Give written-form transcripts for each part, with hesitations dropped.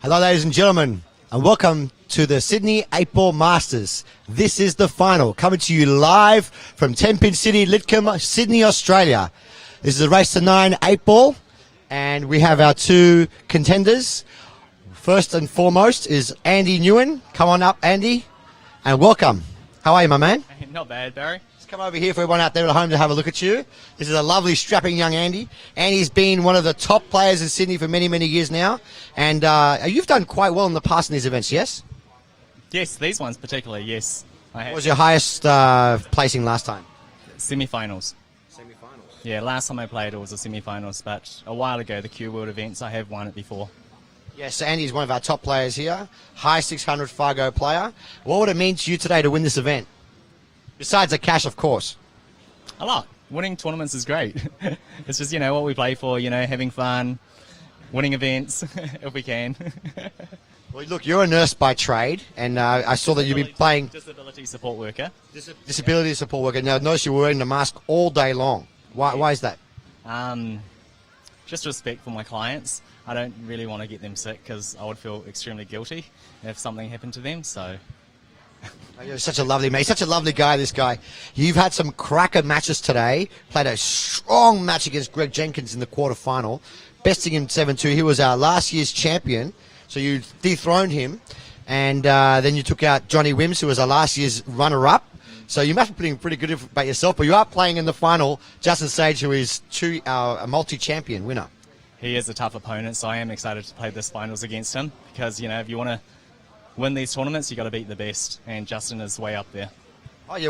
Hello, ladies and gentlemen, and welcome to the Sydney 8-Ball Masters. This is the final, coming to you live from 10-Pin City, Lidcombe, Sydney, Australia. This is a race to 9 8-ball, and we have our two contenders. First and foremost is Andy Nguyen. Come on up, Andy, and welcome. How are you, my man? Not bad, Barry. Come over here for everyone out there at home to have a look at you. This is a lovely, strapping young Andy. Andy's been one of the top players in Sydney for many, many years now. And you've done quite well in the past in these events, yes? Yes, these ones particularly, yes. What was your highest placing last time? Semi-finals. Semi-finals. Yeah, last time I played it was a semi-finals, but a while ago, the CueWorld Events, I have won it before. Yes, so Andy's one of our top players here. High 600 Fargo player. What would it mean to you today to win this event? Besides the cash, of course. A lot. Winning tournaments is great. It's just, what we play for, having fun, winning events, if we can. Well, look, you're a nurse by trade, and I saw that you've been playing... Disability support worker. Disability support worker. Now, notice you were wearing the mask all day long. Why is that? Just respect for my clients. I don't really want to get them sick because I would feel extremely guilty if something happened to them, so... You're such a lovely mate, such a lovely guy, this guy. You've had some cracker matches today. Played a strong match against Greg Jenkins in the quarterfinal, besting him 7-2. He was our last year's champion, so you dethroned him. And then you took out Johnny Wims, who was our last year's runner-up. So you must be feeling pretty good about yourself, but you are playing in the final Justin Sage, who is a multi-champion winner. He is a tough opponent, so I am excited to play this finals against him because, if you want to win these tournaments, you got to beat the best, and Justin is way up there. Oh yeah,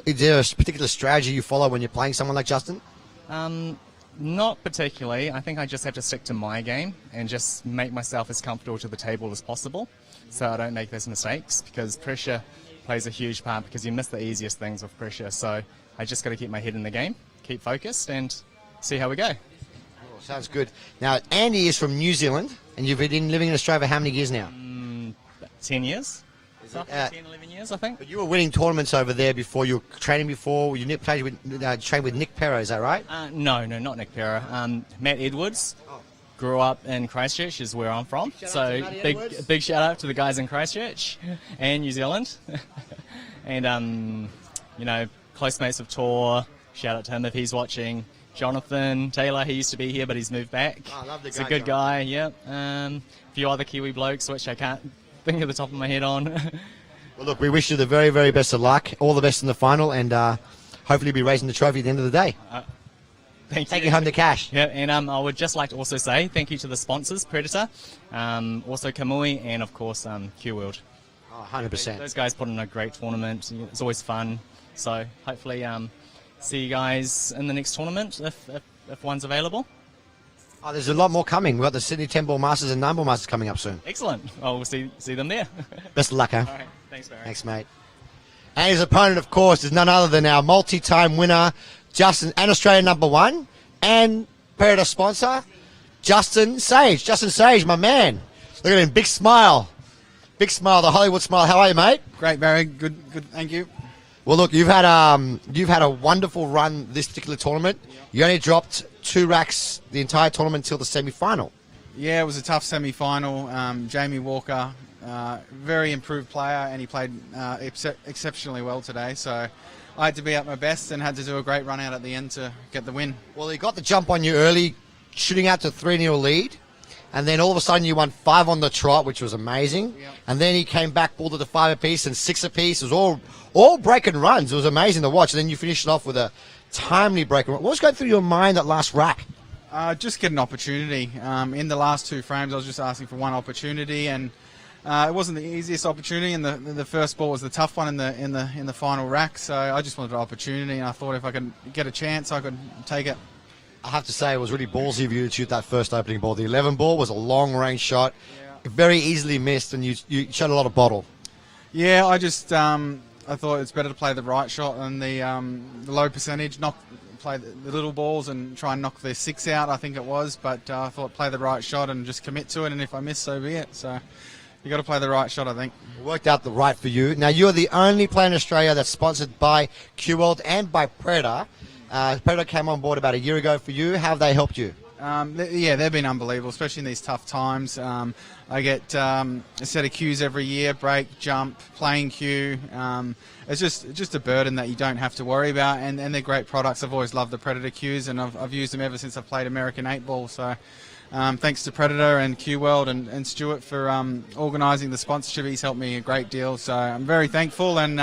is there a particular strategy you follow when you're playing someone like Justin? Not particularly. I think I just have to stick to my game and just make myself as comfortable to the table as possible, so I don't make those mistakes. Because pressure plays a huge part, because you miss the easiest things with pressure. So I just got to keep my head in the game, keep focused, and see how we go. Oh, sounds good. Now Andy is from New Zealand, and you've been living in Australia for how many years now? 10 years. 10, 11 years, I think. But you were winning tournaments over there before. You were training before. You trained with Nick Perro, is that right? No, not Nick Perro. Matt Edwards. Grew up in Christchurch, is where I'm from. So big shout out to the guys in Christchurch and New Zealand. And close mates of Tor. Shout out to him if he's watching. Jonathan Taylor, he used to be here, but he's moved back. Oh, love the He's a good guy. Yeah. A few other Kiwi blokes, which I can't think of the top of my head on. Well, look, we wish you the very, very best of luck. All the best in the final, and hopefully you'll be raising the trophy at the end of the day. Thank you. Taking home the cash. Yeah, and I would just like to also say thank you to the sponsors, Predator, also Kamui, and of course CueWorld. Oh, 100%. Those guys put on a great tournament. It's always fun. So hopefully see you guys in the next tournament if one's available. Oh, there's a lot more coming. We've got the Sydney 10-Ball Masters and 9-Ball Masters coming up soon. Excellent. Well, we'll see them there. Best of luck, huh? All right. Thanks, Barry. Thanks, mate. And his opponent, of course, is none other than our multi-time winner, Justin, and Australian #1, and Predator sponsor, Justin Sage. Justin Sage, my man. Look at him, big smile. Big smile, the Hollywood smile. How are you, mate? Great, Barry. Good. Thank you. Well, look, you've had a wonderful run this particular tournament. Yep. You only dropped 2 racks the entire tournament until the semi-final. Yeah, it was a tough semi-final. Jamie Walker, very improved player, and he played exceptionally well today. So I had to be at my best and had to do a great run out at the end to get the win. Well, he got the jump on you early, shooting out to 3-0 lead. And then all of a sudden you won 5 on the trot, which was amazing. Yep. And then he came back, pulled it to 5 apiece and 6 apiece. It was all breaking runs. It was amazing to watch. And then you finished it off with a timely break. What was going through your mind that last rack? Just get an opportunity. In the last 2 frames, I was just asking for one opportunity, and it wasn't the easiest opportunity. And the first ball was the tough one in the final rack. So I just wanted an opportunity, and I thought if I could get a chance, I could take it. I have to say it was really ballsy of you to shoot that first opening ball. The 11 ball was a long-range shot, very easily missed, and you shot a lot of bottle. Yeah, I just I thought it's better to play the right shot than the low percentage. Play the little balls and try and knock the 6 out, I think it was. But I thought play the right shot and just commit to it, and if I miss, so be it. So you got to play the right shot, I think. It worked out the right for you. Now, you're the only player in Australia that's sponsored by CueWorld and by Predator. Predator came on board about a year ago for you. How have they helped you? Yeah, they've been unbelievable, especially in these tough times. I get a set of cues every year: break, jump, playing cue. It's just a burden that you don't have to worry about, and they're great products. I've always loved the Predator cues, and I've used them ever since I've played American 8-ball. So thanks to Predator and CueWorld and Stuart for organising the sponsorship. He's helped me a great deal, so I'm very thankful, and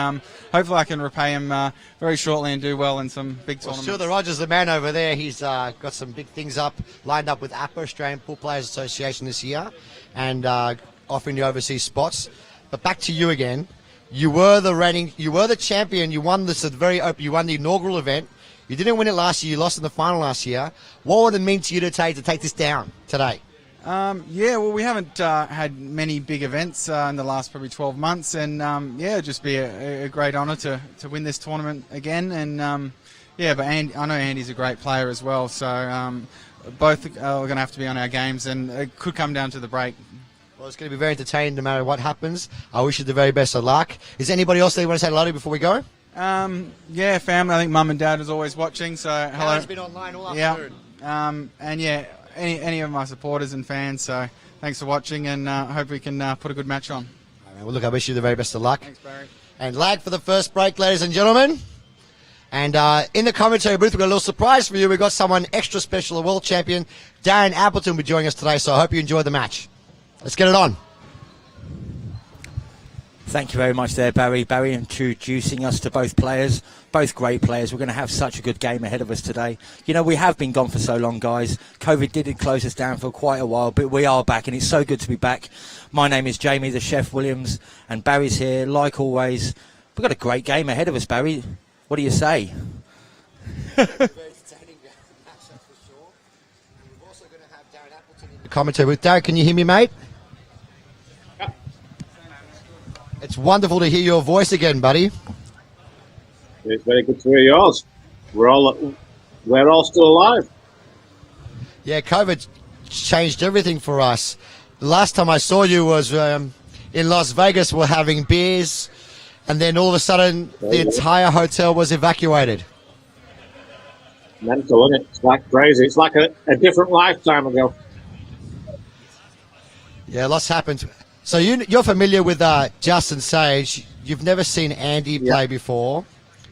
hopefully I can repay him very shortly and do well in some big tournaments. Stuart Rogers, the man over there, he's got some big things lined up with APA, Australian Pool Players Association, this year, and offering the overseas spots. But back to you again. You were the champion. You won this at the very open. You won the inaugural event. You didn't win it last year. You lost in the final last year. What would it mean to you to take this down today? Yeah, well, we haven't had many big events in the last probably 12 months, and yeah, it'd just be a great honour to win this tournament again. And yeah, but I know Andy's a great player as well, so both are going to have to be on our games, and it could come down to the break. Well, it's going to be very entertaining no matter what happens. I wish you the very best of luck. Is there anybody else that you want to say hello to before we go? Yeah, family. I think Mum and Dad is always watching, so hello. He's been online all afternoon. Yeah, and yeah, any of my supporters and fans. So thanks for watching, and I hope we can put a good match on. Well, look, I wish you the very best of luck. Thanks, Barry. And lag for the first break, ladies and gentlemen. And in the commentary booth, we've got a little surprise for you. We've got someone extra special, a world champion, Darren Appleton, will be joining us today. So I hope you enjoy the match. Let's get it on. Thank you very much there, Barry. Barry introducing us to both players, both great players. We're going to have such a good game ahead of us today. You know, we have been gone for so long, guys. COVID did close us down for quite a while, but we are back, and it's so good to be back. My name is Jamie, the Chef Williams, and Barry's here, like always. We've got a great game ahead of us, Barry. What do you say? Commentary with Darren. Can you hear me, mate? Yep. It's wonderful to hear your voice again, buddy. It's very good to hear yours. We're all still alive. Yeah, COVID changed everything for us. The last time I saw you was in Las Vegas. We're having beers, and then all of a sudden the entire hotel was evacuated. Mental, isn't it? It's like crazy. It's like a different lifetime ago. Yeah, lots happened. So you're familiar with Justin Sage. You've never seen Andy play before,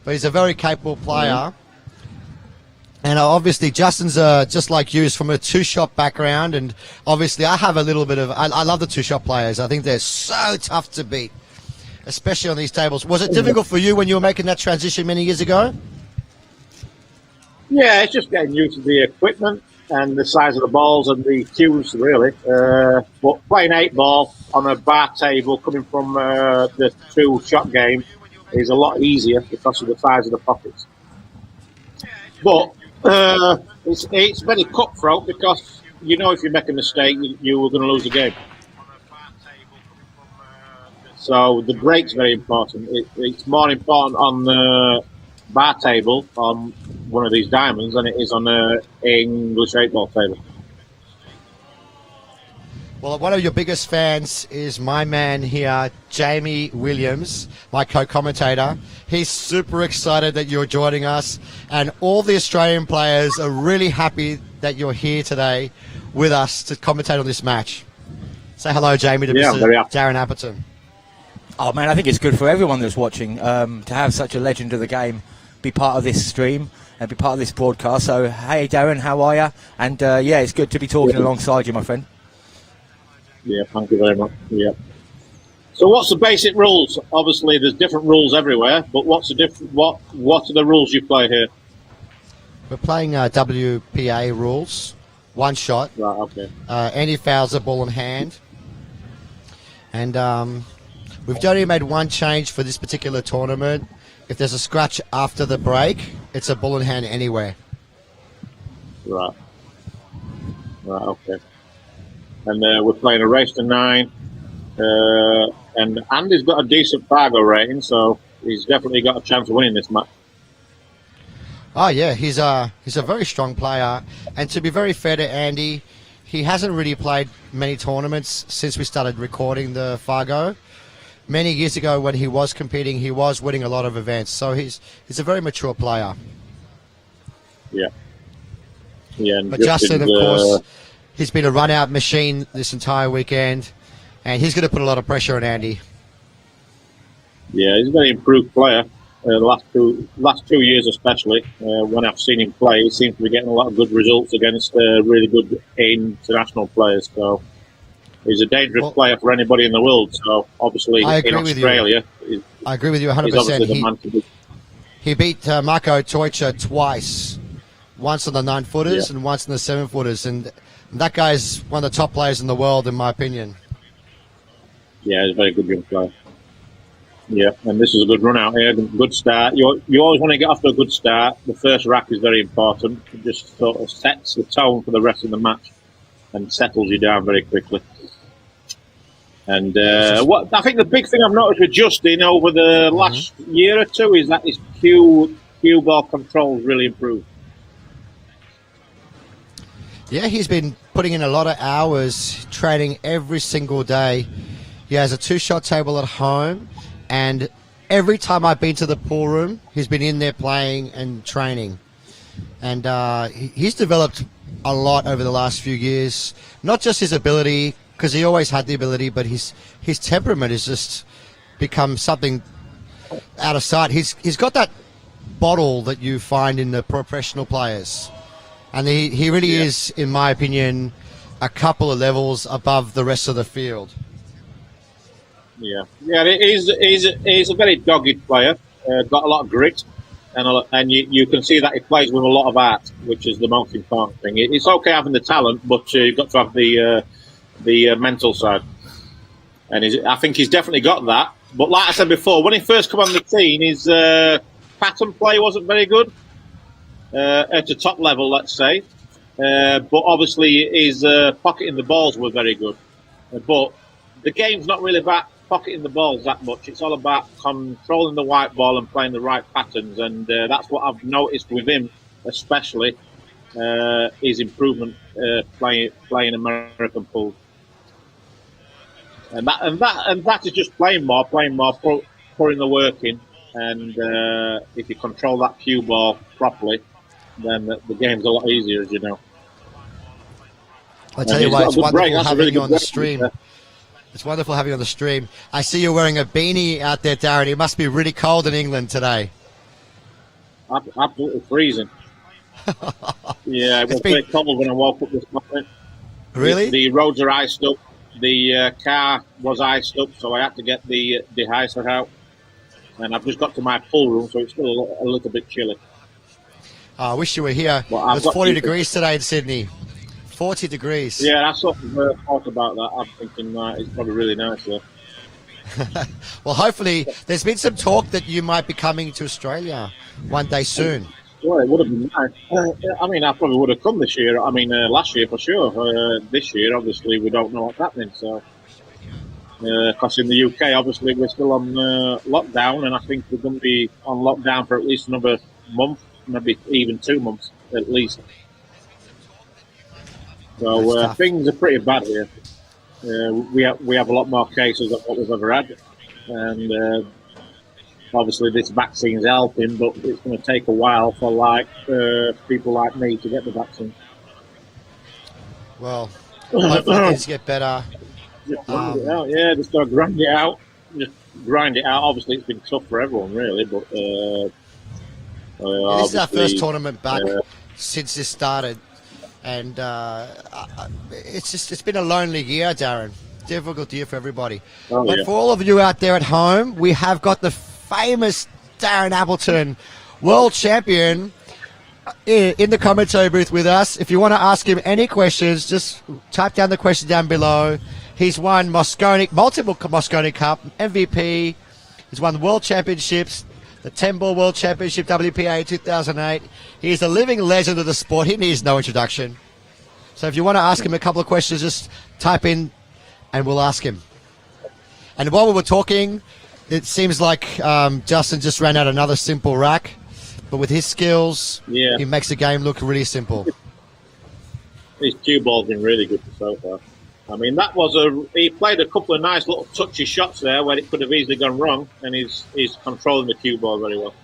but he's a very capable player. Mm-hmm. And obviously Justin's just like you, is from a two-shot background, and obviously I have a little bit of... I love the two-shot players. I think they're so tough to beat, especially on these tables. Was it difficult for you when you were making that transition many years ago? Yeah, it's just getting used to the equipment and the size of the balls and the cues, really. But playing 8-ball on a bar table coming from the two-shot game is a lot easier because of the size of the pockets. But it's very cutthroat because you know if you make a mistake, you were going to lose the game. So the break's very important. It's more important on the bar table on one of these diamonds than it is on an English 8-ball table. Well, one of your biggest fans is my man here, Jamie Williams, my co-commentator. He's super excited that you're joining us, and all the Australian players are really happy that you're here today with us to commentate on this match. Say hello, Jamie, to Mr. Darren Appleton. Oh, man, I think it's good for everyone that's watching to have such a legend of the game be part of this stream and be part of this broadcast. So, hey, Darren, how are you? And, yeah, it's good to be talking alongside you, my friend. Yeah, thank you very much. Yeah. So what's the basic rules? Obviously, there's different rules everywhere, but what are the rules you play here? We're playing WPA rules, one shot. Right, okay. Any fouls are ball in hand. And we've only made one change for this particular tournament. If there's a scratch after the break, it's a ball in hand anywhere. Right. Right, okay. And we're playing a race to 9. And Andy's got a decent Fargo rating, so he's definitely got a chance of winning this match. Oh, yeah, he's a very strong player. And to be very fair to Andy, he hasn't really played many tournaments since we started recording the Fargo. Many years ago when he was competing, he was winning a lot of events. So he's a very mature player. Yeah. Yeah, and But Justin, of course, uh, he's been a run-out machine this entire weekend, and he's going to put a lot of pressure on Andy. yeah, he's a very improved player. The last 2 years, especially when I've seen him play, he seems to be getting a lot of good results against really good international players. So he's a dangerous player for anybody in the world. So obviously I agree in with Australia, I agree with you 100%. he's obviously the man to be. He beat Marco Toicha twice, once on the 9-footers and once on the 7-footers, and that guy's one of the top players in the world, in my opinion. Yeah, he's a very good young player. Yeah, and this is a good run out here, good start. You always want to get off to a good start. The first rack is very important. It just sort of sets the tone for the rest of the match and settles you down very quickly. And what I think the big thing I've noticed with Justin over the last year or two is that his cue ball control has really improved. Yeah, he's been putting in a lot of hours training every single day. He has a 2-shot table at home, and every time I've been to the pool room, he's been in there playing and training. And he's developed a lot over the last few years. Not just his ability, because he always had the ability, but his temperament has just become something out of sight. He's got that bottle that you find in the professional players. And he really is, in my opinion, a couple of levels above the rest of the field. Yeah, he's a very dogged player. Got a lot of grit, and you can see that he plays with a lot of art, which is the most important thing. It's okay having the talent, but you've got to have the mental side. And I think he's definitely got that. But like I said before, when he first came on the scene, his pattern play wasn't very good at the top level, let's say. But obviously his pocketing the balls were very good. But the game's not really about pocketing the balls that much. It's all about controlling the white ball and playing the right patterns. And that's what I've noticed with him, especially his improvement playing American pool. And that is just playing more, putting the work in. And if you control that cue ball properly, then the game's a lot easier, as you know. I tell you what, it's wonderful having you on the stream. It's wonderful having you on the stream. I see you're wearing a beanie out there, Darren. It must be really cold in England today. Absolutely freezing. Yeah, it was very cold when I woke up this morning. Really? The roads are iced up. The car was iced up, so I had to get the deicer out. And I've just got to my pool room, so it's still a little bit chilly. I wish you were here. Well, it's 40 degrees today in Sydney. 40 degrees. Yeah, I sort of thought about that. I'm thinking it's probably really nice there. Well, hopefully, there's been some talk that you might be coming to Australia one day soon. Well, it would have been nice. I mean, I probably would have come this year. I mean, last year for sure. This year, obviously, we don't know what's happening. So, because in the UK, obviously, we're still on lockdown, and I think we're going to be on lockdown for at least another month, maybe even 2 months at least. So things are pretty bad here. We have a lot more cases than what we've ever had, and obviously this vaccine's helping, but it's going to take a while for people like me to get the vaccine. Well, hopefully things get better. Just grind it out, yeah. Just got to grind it out. Just grind it out. Obviously, it's been tough for everyone, really, but this is our first tournament back since this started. And it's been a lonely year, Darren. Difficult year for everybody. But for all of you out there at home, we have got the famous Darren Appleton, world champion, in the commentary booth with us. If you want to ask him any questions, just type down the question down below. He's won multiple Moscone Cup, MVP. He's won the World Championships, the 10-ball World Championship, WPA 2008. He's a living legend of the sport. He needs no introduction. So if you want to ask him a couple of questions, just type in and we'll ask him. And while we were talking, it seems like Justin just ran out another simple rack. But with his skills, he makes the game look really simple. His cue ball's been really good so far. I mean, he played a couple of nice little touchy shots there where it could have easily gone wrong, and he's controlling the cue ball very well.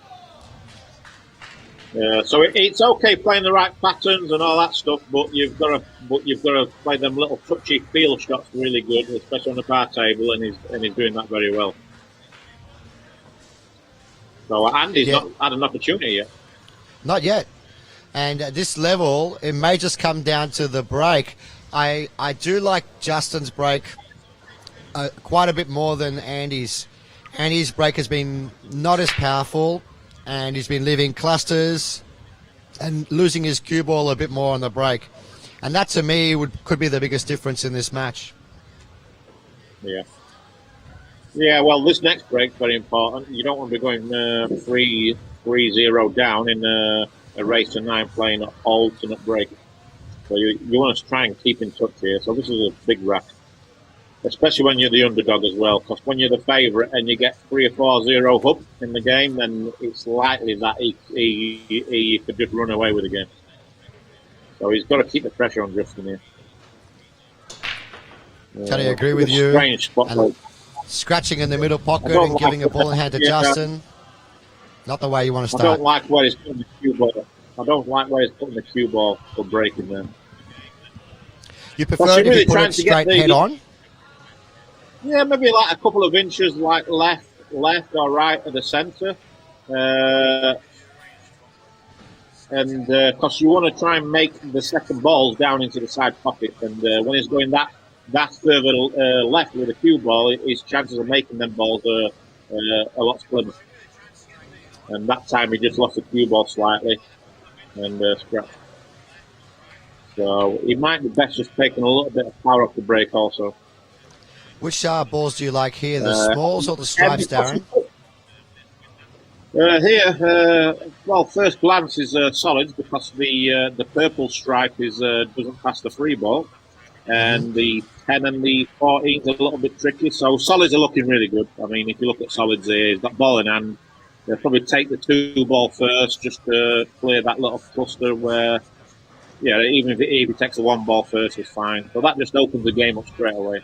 So it's okay playing the right patterns and all that stuff, but you've got to play them little touchy feel shots really good, especially on the bar table, and he's doing that very well. So Andy's not had an opportunity yet. Not yet. And at this level, it may just come down to the break. I do like Justin's break quite a bit more than Andy's. Andy's break has been not as powerful, and he's been leaving clusters and losing his cue ball a bit more on the break. And that, to me, could be the biggest difference in this match. Yeah. Yeah, well, this next break's very important. You don't want to be going 3-0 down in a race to 9 playing alternate break. So you want to try and keep in touch here. So this is a big rack, especially when you're the underdog as well. Because when you're the favourite and you get 3 or 4-0 up in the game, then it's likely that he could just run away with the game. So he's got to keep the pressure on Justin here. Totally agree with you. Strange spot. Scratching in the middle pocket and giving a ball in hand to Justin. Not the way you want to start. I don't like where he's putting the cue ball. I don't like where he's putting the cue ball for breaking them. You prefer it if you put it straight head on? Yeah, maybe like a couple of inches, like left or right of the centre. And because you want to try and make the second balls down into the side pocket. And when he's going that further left with the cue ball, his chances of making them balls are a lot slimmer. And that time he just lost the cue ball slightly and scratched. So he might be best just taking a little bit of power off the break also. Which balls do you like here, the smalls or the stripes, Darren? Well, first glance is solids because the purple stripe doesn't pass the free ball. And the 10 and the 14 is a little bit tricky. So solids are looking really good. I mean, if you look at solids here, he's got ball in hand. They'll probably take the 2 ball first just to clear that little cluster where, yeah, even if he takes the 1 ball first, it's fine. So that just opens the game up straight away.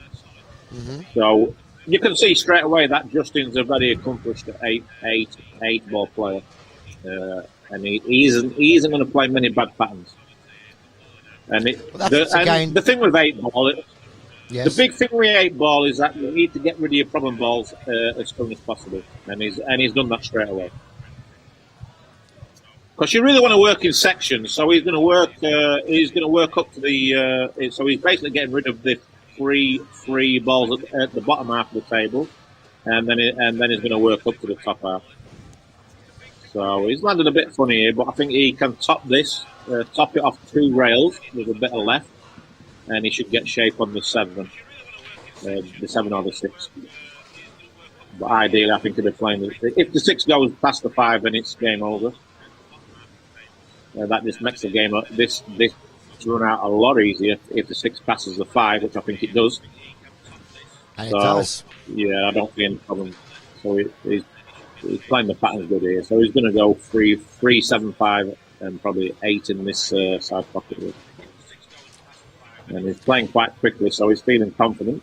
So you can see straight away that Justin's a very accomplished 8 ball player. And he isn't going to play many bad patterns. And the thing with 8 ball, the big thing with 8 ball is that you need to get rid of your problem balls as soon as possible, and he's done that straight away. Because you really want to work in sections, so he's going to work up to the. So he's basically getting rid of the free balls at the bottom half of the table, and then he's going to work up to the top half. So he's landed a bit funny here, but I think he can top this. Top it off 2 rails with a bit of left, and he should get shape on the 7 or the 6. But ideally, I think he'll be playing if the 6 goes past the 5, then it's game over. That just makes the game this run out a lot easier if the 6 passes the 5, which I think it does. And it does. Yeah, I don't see any problem. So he's playing the patterns good here. So he's going to go 3-7-5. And probably 8 in this side pocket. And he's playing quite quickly, so he's feeling confident.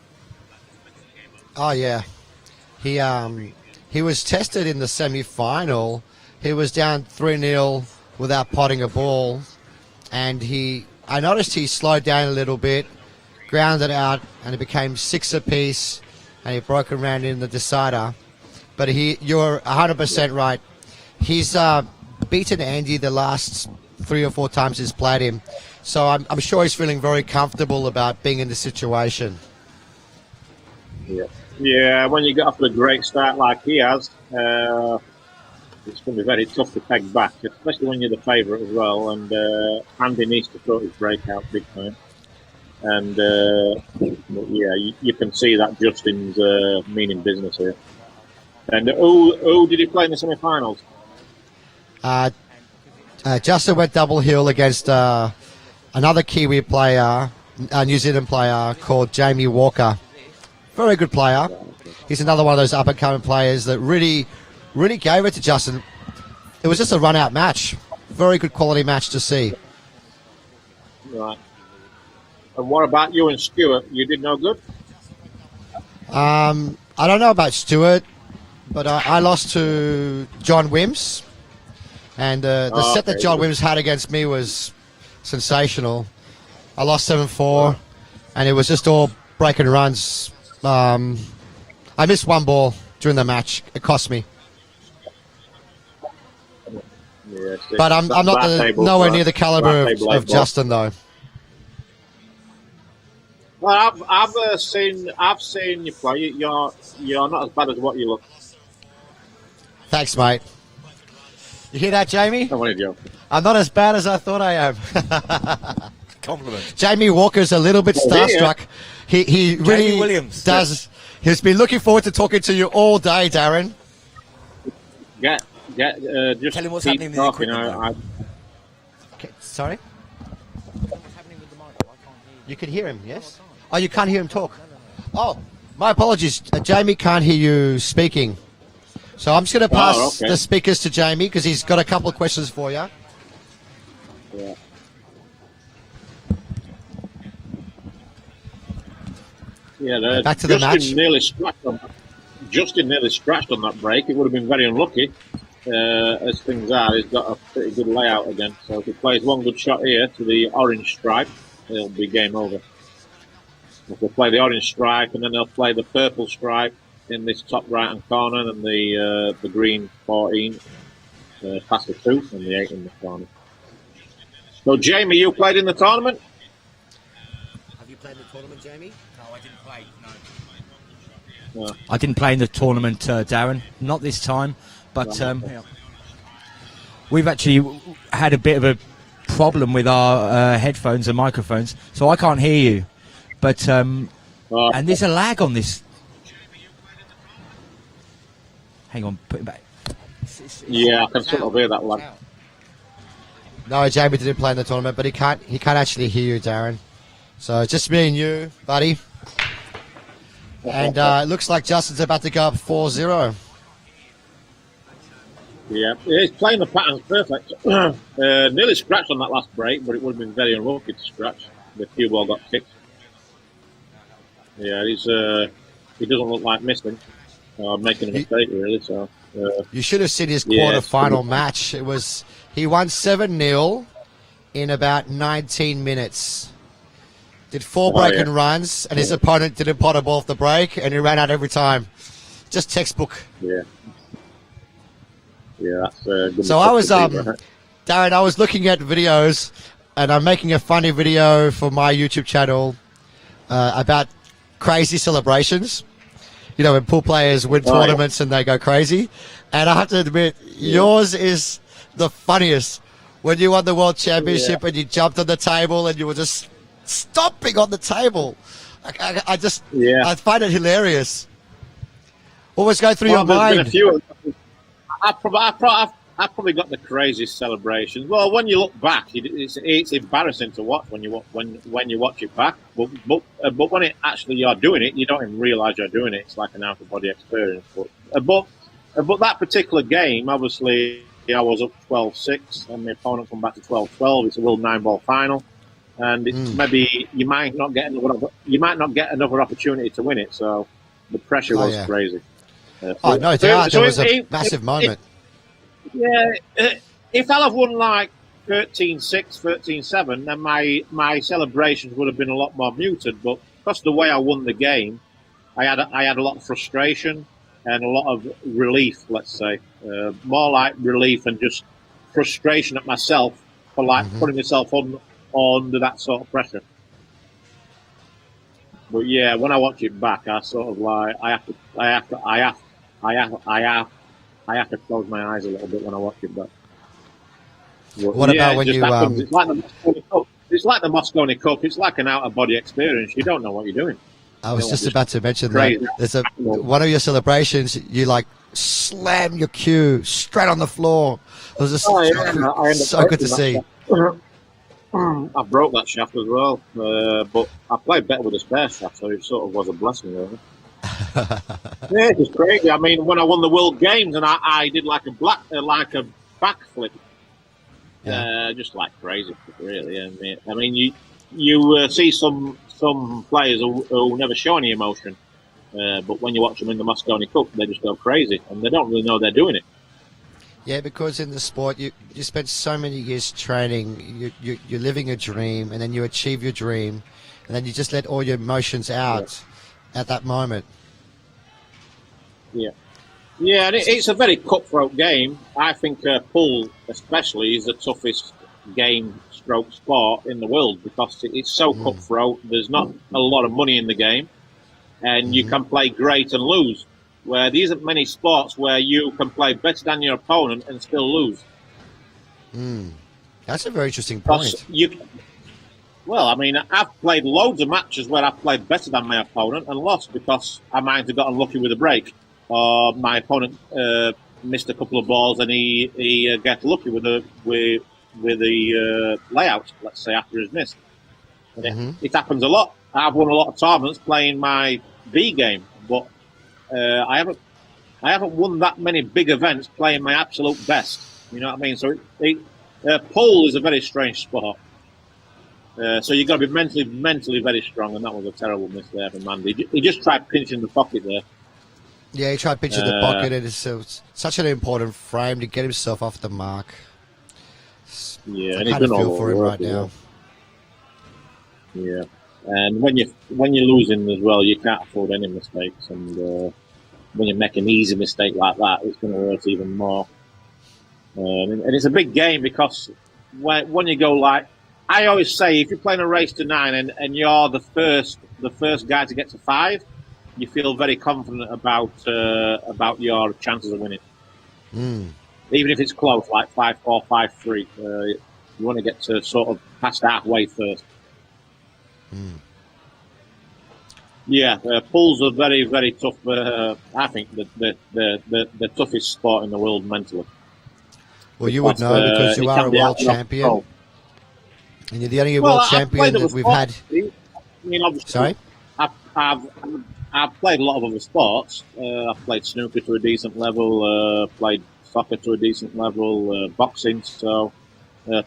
Oh, yeah. He was tested in the semi-final. He was down 3-0 without potting a ball. And I noticed he slowed down a little bit, grounded out, and it became 6 apiece, and he broke around in the decider. But you're 100% right. He's beaten Andy the last 3 or 4 times he's played him, so I'm sure he's feeling very comfortable about being in this situation. Yeah. When you get off to a great start like he has, it's going to be very tough to peg back, especially when you're the favourite as well. And Andy needs to sort his break out big time. And you can see that Justin's meaning business here. And who did he play in the semi-finals? Justin went double hill against another Kiwi player, a New Zealand player called Jamie Walker. Very good player. He's another one of those up-and-coming players that really gave it to Justin. It was just a run-out match. Very good quality match to see. Right. And what about you and Stuart? You did no good? I don't know about Stuart, but I lost to John Wims. And the set that John Wims had against me was sensational. I lost 7-4, and it was just all breaking runs. I missed one ball during the match. It cost me. Yeah, But I'm not nowhere near the caliber of Justin, though. Well, I've seen you play. You're not as bad as what you look. Thanks, mate. You hear that, Jamie? I'm only joking. I'm not as bad as I thought I am. Compliment. Jamie Walker's a little bit starstruck. He really Williams. does. He's been looking forward to talking to you all day, Darren. Just Tell him what's keep happening with the talking. equipment, Okay, sorry? You can hear him, yes? Oh, you can't hear him talk? Oh, my apologies. Jamie can't hear you speaking. So I'm just going to pass the speakers to Jamie because he's got a couple of questions for you. Yeah. Yeah, back to the match. Justin nearly scratched on that break. It would have been very unlucky. As things are, he's got a pretty good layout again. So if he plays one good shot here to the orange stripe, it'll be game over. If they play the orange stripe and then they'll play the purple stripe in this top right-hand corner and the green 14 past the 2 and the 8 in the corner. So, Jamie, you played in the tournament? Have you played in the tournament, Jamie? No, I didn't play. No. I didn't play in the tournament, Darren. Not this time. But we've actually had a bit of a problem with our headphones and microphones, so I can't hear you. But and there's a lag on this. Hang on, put it back. Yeah, I can sort of hear that lag. No, Jamie didn't play in the tournament, but he can't actually hear you, Darren. So it's just me and you, buddy. And it looks like Justin's about to go up 4-0. Yeah, he's playing the patterns perfect. Nearly scratched on that last break, but it would have been very unlucky to scratch. The cue ball got kicked. Yeah, he doesn't look like missing or making a mistake, really. So you should have seen his quarter-final match. He won 7-0 in about 19 minutes. Did 4 breaking runs, and his opponent didn't pot a ball off the break, and he ran out every time. Just textbook. Yeah. Yeah, that's good. So I was, Darren, I was looking at videos, and I'm making a funny video for my YouTube channel about crazy celebrations. You know, when pool players win tournaments and they go crazy. And I have to admit, yours is the funniest. When you won the World Championship and you jumped on the table and you were just stomping on the table. I find it hilarious. What was going through your mind? Been a few. I've probably got the craziest celebrations. Well, when you look back, it's embarrassing to watch when you watch it back. But when it actually you're doing it, you don't even realise you're doing it. It's like an out of body experience. But that particular game, obviously, I was up 12-6, and my opponent come back to 12-12. It's a World 9-ball final, and it's maybe you might not get another opportunity to win it. So the pressure was crazy. No doubt. It was a massive moment. If I'd have won like 13-6, 13-7, then my celebrations would have been a lot more muted. But because of the way I won the game, I had a lot of frustration and a lot of relief, let's say. More like relief and just frustration at myself for putting myself under that sort of pressure. But yeah, when I watch it back, I sort of like I have to close my eyes a little bit when I watch it back. But what about when you? It's like the Moscone Cup. It's like the Moscone Cup. It's like an out-of-body experience. You don't know what you're doing. I was just about to mention that. There's one of your celebrations. You like slam your cue straight on the floor. It was just so good to see. I broke that shaft as well, but I played better with a spare shaft, so it sort of was a blessing, really. Yeah, it was crazy. I mean, when I won the World Games and I did like a backflip, just like crazy, really. I mean, you see some players who never show any emotion, but when you watch them in the Moscone Cup, they just go crazy and they don't really know they're doing it. Yeah, because in the sport, you spent so many years training, you're living a dream, and then you achieve your dream, and then you just let all your emotions out at that moment. Yeah. Yeah, and it's a very cutthroat game. I think pool, especially, is the toughest game stroke sport in the world because it's so cutthroat. There's not a lot of money in the game, and you can play great and lose. Where there isn't many sports where you can play better than your opponent and still lose. That's a very interesting Because point. well, I mean, I've played loads of matches where I've played better than my opponent and lost because I might have got unlucky with a break, or my opponent missed a couple of balls and he gets lucky with the layout. Let's say after his miss, and it happens a lot. I've won a lot of tournaments playing my B game, but I haven't won that many big events playing my absolute best. You know what I mean? So pool is a very strange sport. So you've got to be mentally very strong, and that was a terrible miss there from Andy. He just tried pinching the pocket there. Yeah, he tried pinching the pocket, and it's such an important frame to get himself off the mark. Yeah, I and he's kind of done all feel the for him work right now. Yeah, and when you're losing as well, you can't afford any mistakes, and when you make an easy mistake like that, it's going to hurt even more. And it's a big game because when you go like, I always say, if you're playing a race to 9 and you're the first guy to get to 5, you feel very confident about your chances of winning. Even if it's close, like 5-4, 5-3, you want to get to sort of past halfway first. Yeah, pools are very, very tough. I think the toughest sport in the world mentally. Well, you would know because you are a world champion. And you're the only world champion that we've had. I mean, obviously, Sorry? I've played a lot of other sports. I've played snooker to a decent level, played soccer to a decent level, boxing. So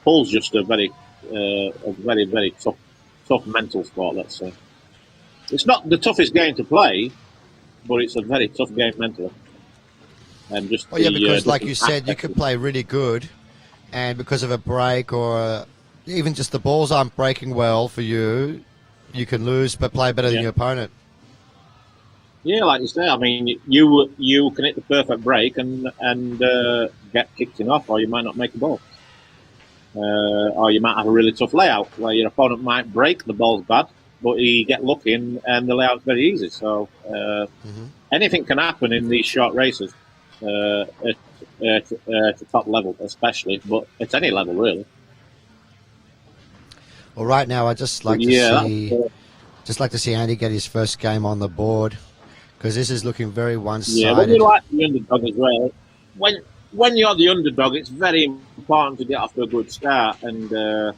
pool's just a very, very tough mental sport, let's say. It's not the toughest game to play, but it's a very tough game mentally. And just because like you said, you could play really good, and because of a break or even just the balls aren't breaking well for you, you can lose but play better than your opponent. Yeah, like you say, I mean, you can hit the perfect break and get kicked off, or you might not make a ball. Or you might have a really tough layout where your opponent might break, the ball's bad, but you get lucky and the layout's very easy. So anything can happen in these short races at top level, especially, but at any level, really. Well, right now, I just like to see Andy get his first game on the board because this is looking very one-sided. Yeah, when you like the underdog as well, when you're the underdog, it's very important to get off to a good start. And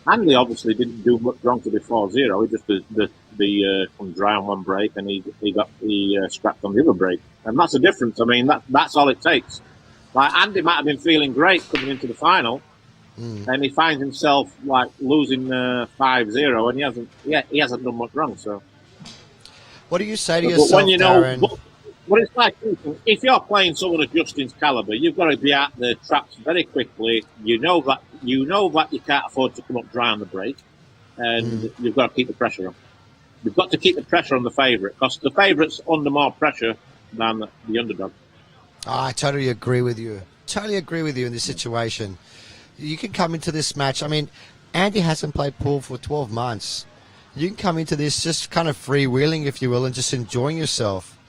Andy obviously didn't do much wrong to be 4-0. He just come dry on one break, and he scrapped on the other break, and that's the difference. I mean, that's all it takes. Like Andy might have been feeling great coming into the final, and he finds himself like losing 5-0, and he hasn't done much wrong. So, what do you say to yourself, Darren? But it's like, if you're playing someone of Justin's caliber, you've got to be at the traps very quickly. You know that you can't afford to come up dry on the break, and you've got to keep the pressure on. You've got to keep the pressure on the favourite because the favourite's under more pressure than the underdog. I totally agree with you. Totally agree with you in this situation. You can come into this match. I mean, Andy hasn't played pool for 12 months. You can come into this just kind of freewheeling, if you will, and just enjoying yourself.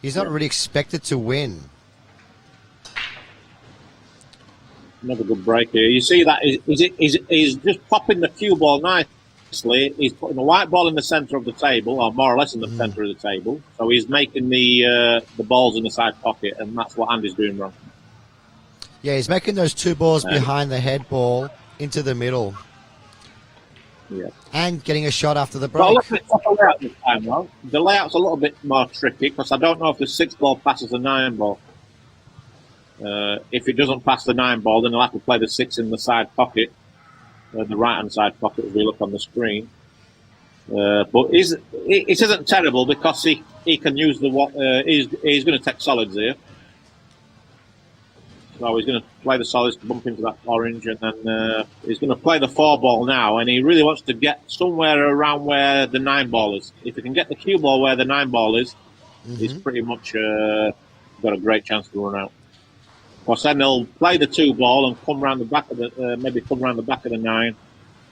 He's not really expected to win. Another good break here. You see that he's just popping the cue ball nicely. He's putting the white ball in the centre of the table, or more or less in the centre of the table. So he's making the balls in the side pocket, and that's what Andy's doing wrong. Yeah, he's making those two balls behind the head ball into the middle. Yeah. And getting a shot after the break. Well, look at the layout this time, though. The layout's a little bit more tricky because I don't know if the 6 ball passes the 9 ball. If it doesn't pass the 9 ball, then he'll have to play the 6 in the side pocket, the right-hand side pocket as we look on the screen. But it isn't terrible because he can use he's going to take solids here. So he's going to play the solids to bump into that orange, and then he's going to play the 4-ball now, and he really wants to get somewhere around where the 9-ball is. If he can get the cue ball where the 9-ball is, he's pretty much got a great chance to run out. Of course, then he'll play the 2-ball and come round the back of the maybe come round the back of the 9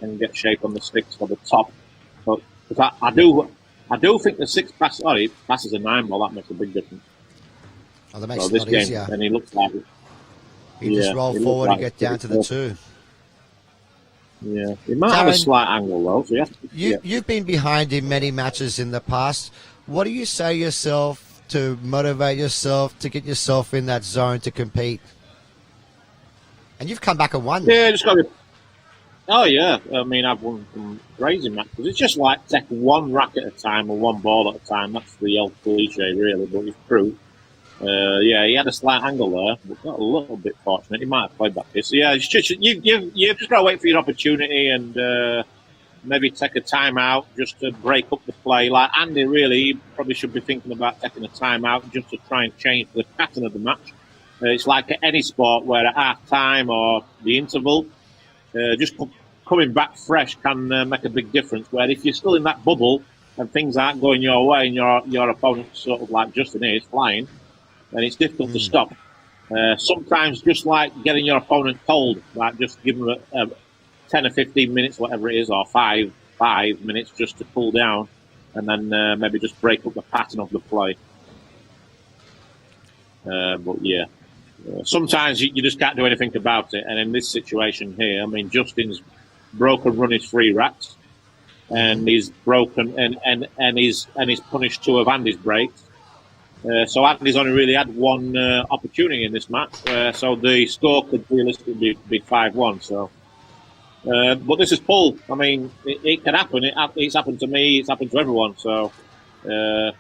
and get shape on the sticks for the top. But I do think the 6 pass. Oh, he passes a 9-ball. That makes a big difference. Oh, that makes So it this not game, easier. and he looks like it. You just roll he forward looks and like get down to the 2. Yeah, he might have a Darren, slight angle though. So You've been behind in many matches in the past. What do you say yourself to motivate yourself to get yourself in that zone to compete? And you've come back and won. Yeah, just got to. Oh yeah, I mean I've won some crazy matches. It's just like taking one rack at a time or one ball at a time. That's the old cliche, really, but it's true. Yeah, he had a slight angle there, but got a little bit fortunate. He might have played that piece. So yeah, it's just, you've just got to wait for your opportunity and maybe take a timeout just to break up the play. Like Andy, really, he probably should be thinking about taking a timeout just to try and change the pattern of the match. It's like at any sport where at half time or the interval, just coming back fresh can make a big difference. Where if you're still in that bubble and things aren't going your way and your opponent's sort of like Justin is flying, then it's difficult to stop. Sometimes just like getting your opponent cold, like just give them a 10 or 15 minutes, whatever it is, or five minutes just to cool down, and then maybe just break up the pattern of the play. But yeah, sometimes you just can't do anything about it. And in this situation here, I mean, Justin's broken run his 3 racks, and he's broken and he's punished 2 of Andy's breaks. So Andy's only really had 1 opportunity in this match, so the score could realistically be 5-1. So, but this is pull. I mean, it can happen. It's happened to me. It's happened to everyone. So, yeah,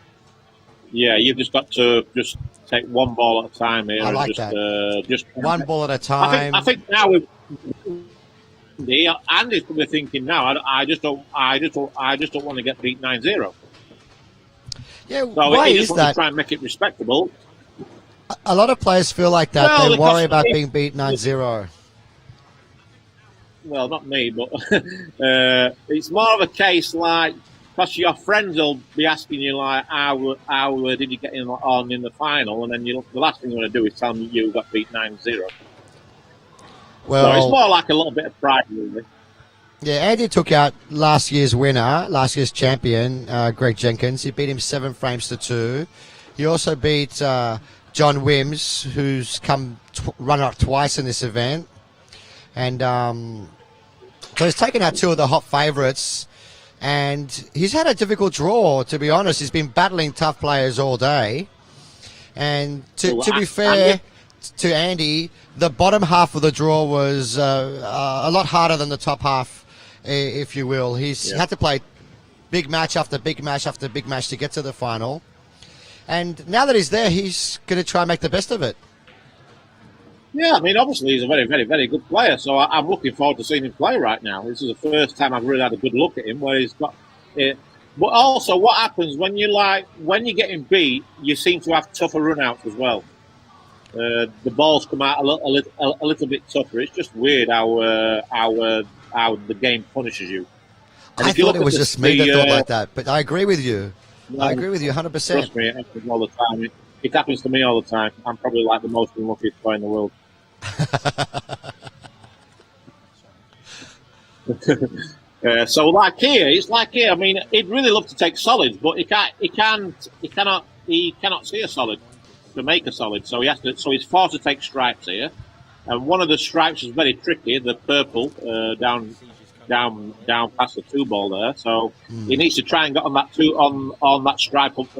you've just got to just take 1 ball at a time here. I like that. Just 1 ball at a time. I think now with Andy's probably thinking now. I just don't want to get beat 9-0. Yeah, So why he is just wants that? to try and make it respectable. A lot of players feel like that. Well, they because worry about being beat 9-0. Well, not me, but it's more of a case like, because your friends will be asking you like, how did you get on in the final? And then the last thing you want to do is tell them you got beat 9-0. Well, So it's more like a little bit of pride, really. yeah, Andy took out last year's winner, last year's champion, Greg Jenkins. He beat him 7 frames to 2. He also beat John Wims, who's come runner-up twice in this event. And so he's taken out 2 of the hot favourites. And he's had a difficult draw, to be honest. He's been battling tough players all day. And to be fair to Andy, the bottom half of the draw was a lot harder than the top half, if you will. He's had to play big match after big match after big match to get to the final. And now that he's there, he's going to try and make the best of it. Yeah, I mean, obviously he's a very, very, very good player. So I'm looking forward to seeing him play right now. This is the first time I've really had a good look at him, where he's got. But also, what happens when you're getting beat, you seem to have tougher runouts as well. The balls come out a little bit tougher. It's just weird how the game punishes you. And I if you thought look it was at just me that thought like that, but I agree with you. I agree with you 100%. Trust me, it happens all the time. It happens to me all the time. I'm probably like the most unluckiest player in the world. So like here, it's like here. I mean, he'd really love to take solids, but he cannot see a solid to make a solid. So so he's forced to take stripes here, and one of the stripes is very tricky. The purple down past the 2-ball there. So he needs to try and get on that on that stripe up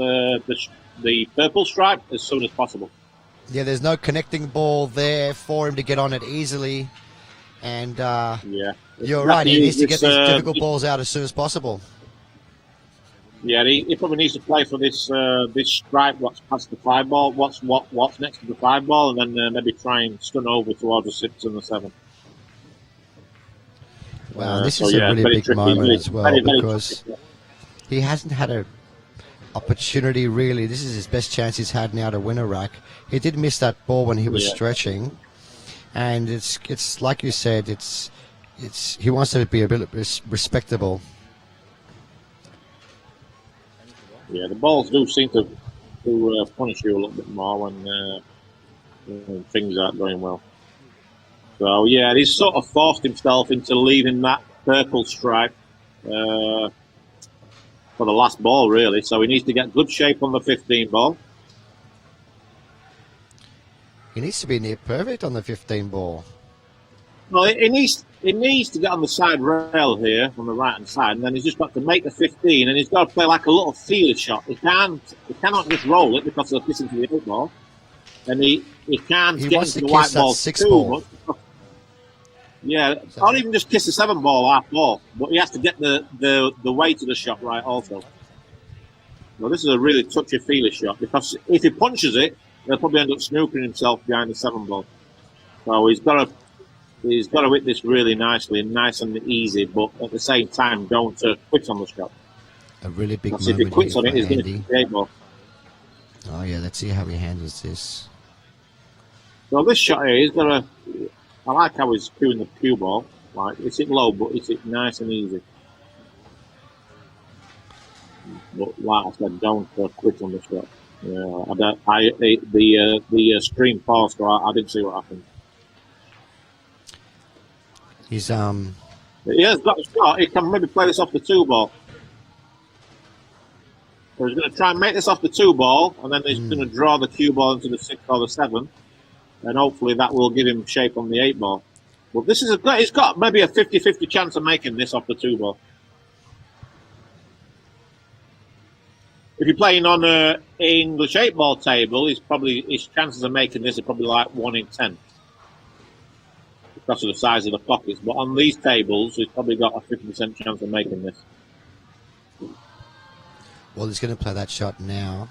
the purple stripe as soon as possible. Yeah, there's no connecting ball there for him to get on it easily. And you're right, he needs to get these difficult balls out as soon as possible. Yeah, he probably needs to play for this stripe what's past the 5-ball, what's next to the 5-ball, and then maybe try and stun over towards the 6 and the 7. Wow, this is a really big tricky, moment as well, very because tricky. he hasn't had an opportunity really. This is his best chance he's had now to win a rack. He did miss that ball when he was stretching. and it's like you said, it's he wants to be a bit respectable. Yeah, the balls do seem to punish you a little bit more when things aren't going well. So yeah, he's sort of forced himself into leaving that purple stripe for the last ball, really. So he needs to get good shape on the 15 ball. He needs to be near perfect on the 15 ball. Well, he needs to get on the side rail here on the right hand side, and then he's just got to make the 15, and he's got to play like a little feeler shot. He cannot just roll it because of this into the 8 ball, and he can't get into the white ball too much. Yeah, or even just kiss the 7 ball half ball, but he has to get the weight of the shot right also. Well, this is a really touchy feeler shot because if he punches it, he'll probably end up snookering himself behind the 7 ball. So he's got to hit this really nicely, nice and easy, but at the same time, don't quit on the shot. A really big Because moment if he quits on it, he's going to Andy. hit the 8 ball. Oh yeah, let's see how he handles this. So this shot here, he's got to. I like how he's cueing the cue ball. Like, it's it low, but it's it nice and easy. But like I said, don't quit on the shot. Yeah, the screen paused, so I didn't see what happened. He's But he has got a shot. He can maybe play this off the 2 ball. So he's going to try and make this off the 2 ball, and then he's going to draw the cue ball into the 6 or the 7. And hopefully that will give him shape on the 8 ball. But this is he's got maybe a 50-50 chance of making this off the 2 ball. If you're playing on an English 8 ball table, his chances of making this are probably like 1 in 10 because of the size of the pockets. But on these tables, he's probably got a 50% chance of making this. well, he's going to play that shot now.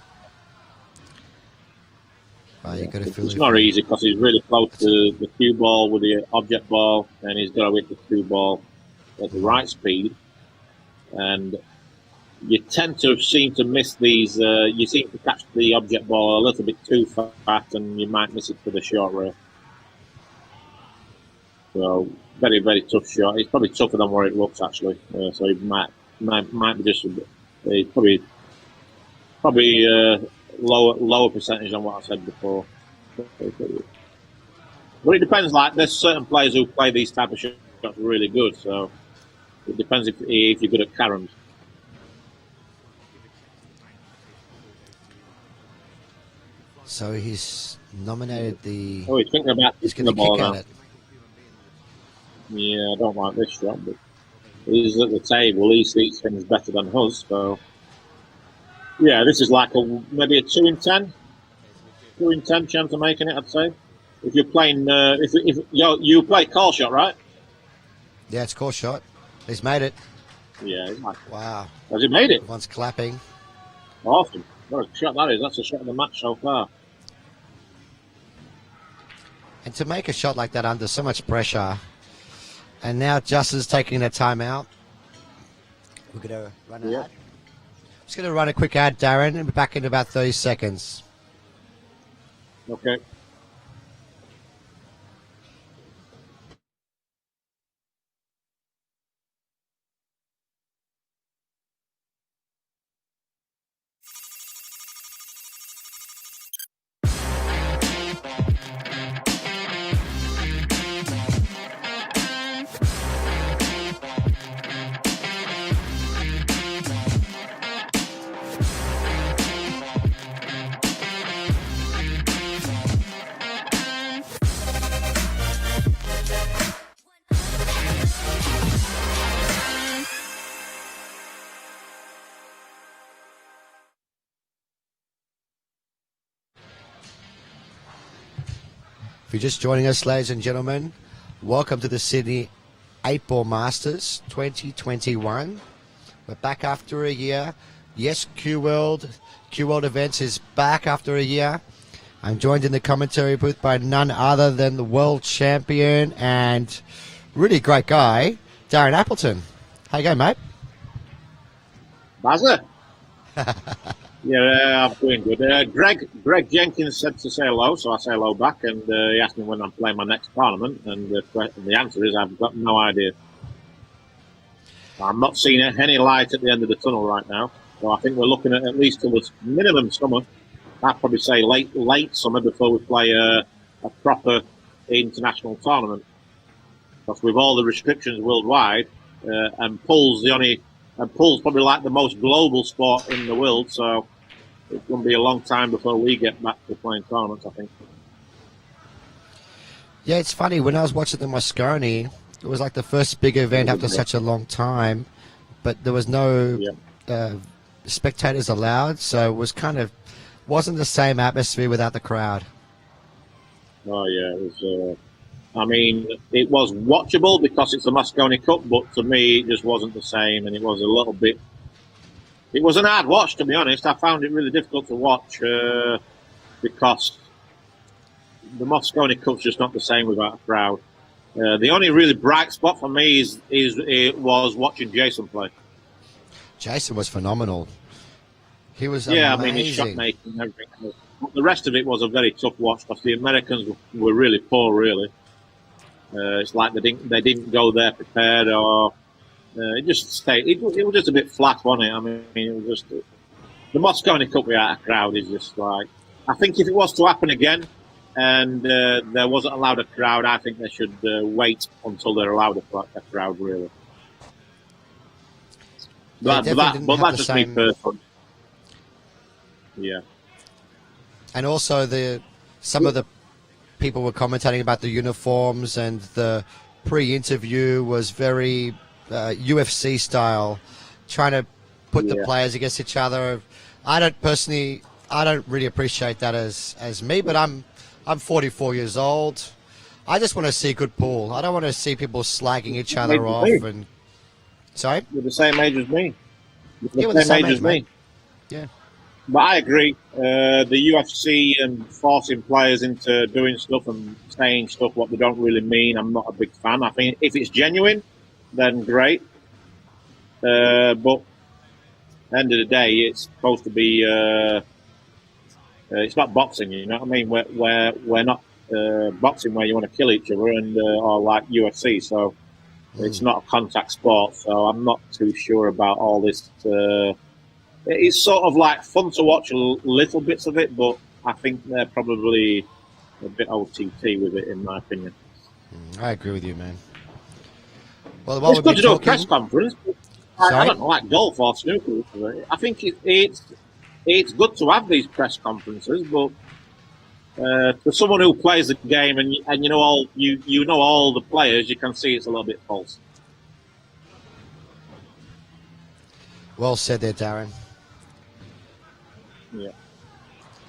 You got to feel it's not easy because he's really close to the cue ball with the object ball, and he's got to hit the cue ball at the right speed. And you tend to seem to miss these. You seem to catch the object ball a little bit too fast, and you might miss it for the short rail. So very, very tough shot. It's probably tougher than where it looks actually. So he might be just a bit. He's probably lower percentage than what I said before. But it depends. Like there's certain players who play these type of shots really good. So it depends if you're good at caroms. So he's nominated the. Oh, he's thinking about He's kicking going the to ball kick now. at it. Yeah, I don't like this shot, but he's at the table. He sees things better than us. So yeah, this is like maybe a 2 in 10. 2 in 10 chance of making it, I'd say. If you're playing, if you play call shot, right? Yeah, it's core shot. He's made it. Yeah. Wow. Has he made it? Everyone's clapping. Awesome. What a shot that is. That's a shot of the match so far. And to make a shot like that under so much pressure, and now Justin's taking a timeout. We're going to run an ad. Just going to run a quick ad, Darren, and be back in about 30 seconds. Okay. If you're just joining us, ladies and gentlemen, welcome to the Sydney 8-Ball Masters 2021. We're back after a year. Yes, CueWorld Events is back after a year. I'm joined in the commentary booth by none other than the world champion and really great guy, Darren Appleton. How you going, mate? Bazza. Yeah, I'm doing good. Greg Jenkins said to say hello, so I say hello back, and he asked me when I'm playing my next tournament, and the answer is I've got no idea. I'm not seeing any light at the end of the tunnel right now, so I think we're looking at least till the minimum summer. I'd probably say late summer before we play a proper international tournament. Because with all the restrictions worldwide, and pool's probably like the most global sport in the world, so it's going to be a long time before we get back to playing tournaments, I think. Yeah, it's funny. When I was watching the Moscone, it was like the first big event after such a long time, but there was no spectators allowed, so it was wasn't the same atmosphere without the crowd. Oh, yeah, it was... it was watchable because it's the Moscone Cup, but to me, it just wasn't the same, and it was a little bit... It was an hard watch, to be honest. I found it really difficult to watch because the Moscone Cup's just not the same without a crowd. The only really bright spot for me was watching Jason play. Jason was phenomenal. He was amazing. amazing. His shot making and everything. But the rest of it was a very tough watch because the Americans were really poor, really. It's like they didn't go there prepared, or it just stayed. It was just a bit flat, wasn't it? I mean, it was just the Moscone Cup without a crowd is just like. I think if it was to happen again, and there wasn't allowed a crowd, I think they should wait until they're allowed a crowd, really. But that's just me personally. Yeah. And also some of the people were commentating about the uniforms, and the pre-interview was very UFC style, trying to put the players against each other. I don't really appreciate that as me, but I'm 44 years old. I just want to see a good pool. I don't want to see people slagging each other off. And sorry, you're the same age as me. You're the same age as me. Yeah. But I agree. The UFC and forcing players into doing stuff and saying stuff what they don't really mean, I'm not a big fan. I think if it's genuine, then great. But at the end of the day, it's supposed to be. It's not boxing, you know what I mean? We're not boxing where you want to kill each other, and or like UFC. So it's not a contact sport. So I'm not too sure about all this. It's sort of like fun to watch little bits of it, but I think they're probably a bit OTT with it, in my opinion. I agree with you, man. Well, it's good to do a press conference. I don't know, like golf or snooker. I think it's good to have these press conferences, but for someone who plays the game and you know all the players, you can see it's a little bit false. Well said there, Darren. Yeah.